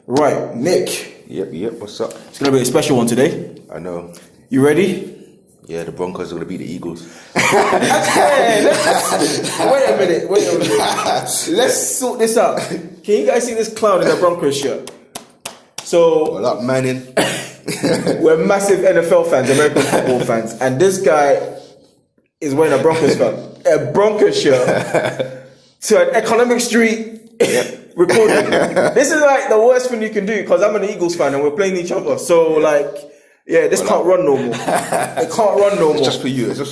Right, Nick. Yep. What's up? It's going to be a special one today. I know. You ready? Yeah, the Broncos are going to beat the Eagles. Wait a minute. Let's sort this out. Can you guys see this clown in a Broncos shirt? So, What up, Manning? we're massive NFL fans, American football fans, and this guy is wearing a Broncos shirt to an Economic Street recording. This is like the worst thing you can do because I'm an Eagles fan and we're playing each other. So this can't run no more. It can't run no more. It's just for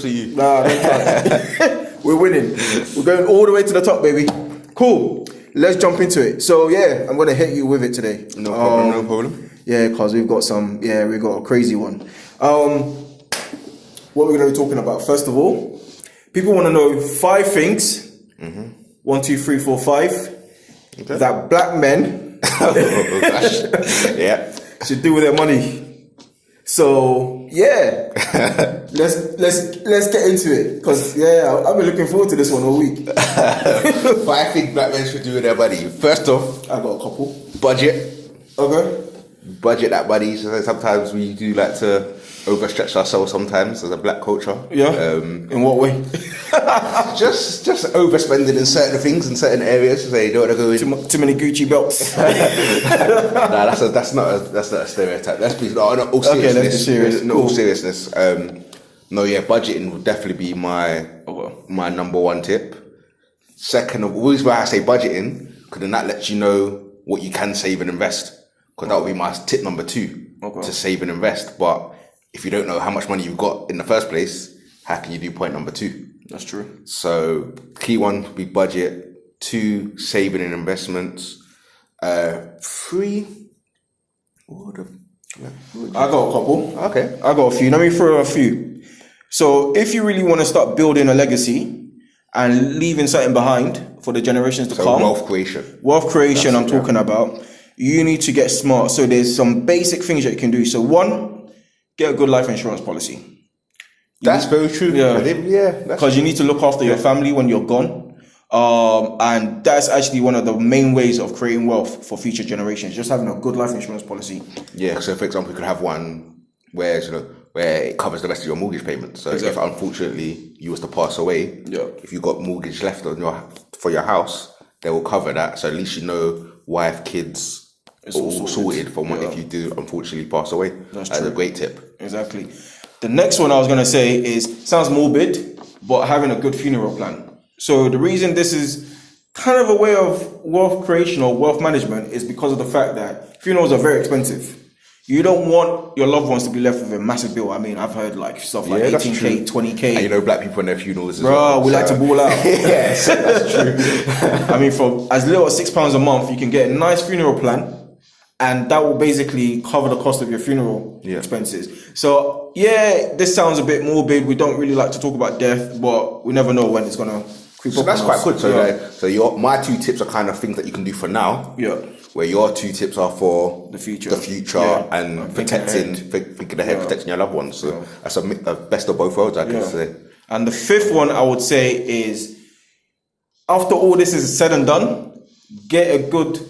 you. Nah, they can't. We're winning. We're going all the way to the top, baby. Cool. Let's jump into it. So I'm gonna hit you with it today. No problem. Yeah, because we've got a crazy one. What we're gonna be talking about? First of all, people want to know 5 things. 1, 2, 3, 4, 5 that black men should do with their money. So let's get into it because I've been looking forward to this one all week. 5 things black men should do with their money. First off, I got a couple. budget. Okay. Budget that money. So sometimes we do like to overstretch ourselves sometimes as a black culture. Yeah. In what way? just overspending in certain things in certain areas. So you don't want to go in too many Gucci belts. Nah, that's not a stereotype. Let's be all seriousness. Okay, let's be serious. All seriousness. Budgeting would definitely be my number 1 tip. Second of all, is why I say budgeting, because then that lets you know what you can save and invest. Because that would be my tip number 2, to save and invest. But if you don't know how much money you've got in the first place, how can you do point number 2? That's true. So key 1 would be budget, 2 saving and investments, 3. I got a couple. Okay. I got a few. Let me throw a few. So if you really want to start building a legacy and leaving something behind for the generations to come. Wealth creation. That's I'm talking about. You need to get smart. So there's some basic things that you can do. So 1, get a good life insurance policy. That's very true. Because you need to look after your family when you're gone. And that's actually one of the main ways of creating wealth for future generations. Just having a good life insurance policy. Yeah. So for example, you could have one where it covers the rest of your mortgage payments. So if unfortunately you was to pass away, if you got mortgage left for your house, they will cover that. So at least you know wife, kids, it's all sorted for if you do unfortunately pass away. That's a great tip. Exactly. The next one I was going to say is, sounds morbid, but having a good funeral plan. So the reason this is kind of a way of wealth creation or wealth management is because of the fact that funerals are very expensive. You don't want your loved ones to be left with a massive bill. I mean, I've heard stuff like 18K, 20K. And black people in their funerals as well. Bro, we like to ball out. Yes, that's true. I mean, for as little as £6 a month, you can get a nice funeral plan. And that will basically cover the cost of your funeral expenses. So, this sounds a bit morbid. We don't really like to talk about death, but we never know when it's going to creep up. So that's quite good. So, my 2 tips are kind of things that you can do for now. Yeah. Where your 2 tips are for the future and thinking ahead, protecting your loved ones. So that's a best of both worlds, I can say. And the 5th one I would say is, after all this is said and done, get a good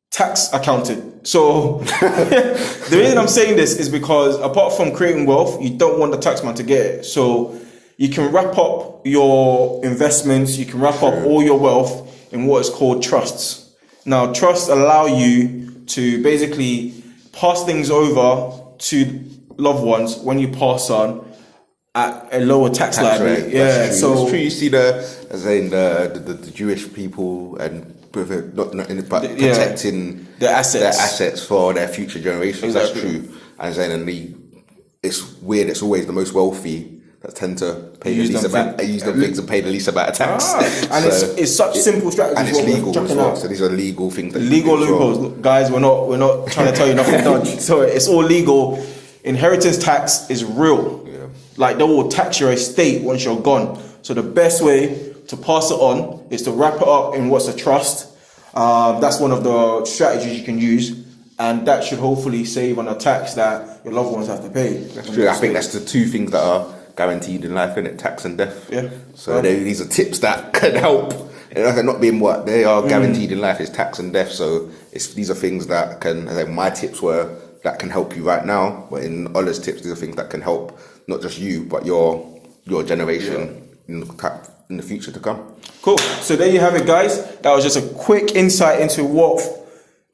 tax accountant. So the reason I'm saying this is because apart from creating wealth, you don't want the taxman to get it. So you can wrap up your investments, you can wrap up all your wealth in what is called trusts. Now, trusts allow you to basically pass things over to loved ones when you pass on at a lower tax liability. Yeah, so it's true. You see the Jewish people and protecting their assets for their future generations. Exactly. That's true. And then it's weird. It's always the most wealthy that tend to pay use the things and pay the least amount of tax. And it's such simple strategies. And it's legal as well. So these are legal things. Legal loopholes, well. Guys. We're not trying to tell you nothing dodgy. So it's all legal. Inheritance tax is real. Yeah. They will tax your estate once you're gone. So the best way to pass it on is to wrap it up in what's a trust. That's one of the strategies you can use, and that should hopefully save on the tax that your loved ones have to pay. That's true. I think that's the 2 things that are guaranteed in life, isn't it? Tax and death. Yeah. So these are tips that can help they're not being what they are guaranteed in life is tax and death. So these are things that can, as my tips were, that can help you right now. But in Ola's tips, these are things that can help not just you, but your generation in the future to come. Cool. So there you have it, guys. That was just a quick insight into what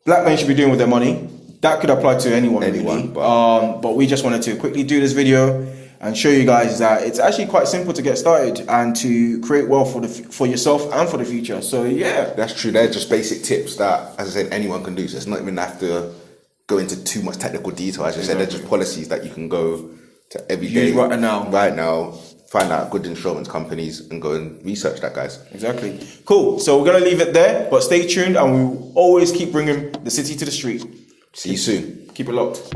black men should be doing with their money. That could apply to anyone really. But we just wanted to quickly do this video and show you guys that it's actually quite simple to get started and to create wealth for yourself and for the future. So yeah, that's true. They're just basic tips that, as I said, anyone can do. So it's not even have to go into too much technical detail. As I said, they're just policies that you can go to every day right now. Find out good insurance companies and go and research that, guys. Exactly. Cool. So we're gonna leave it there, but stay tuned, and we will always keep bringing the city to the street. See you soon. Keep it locked.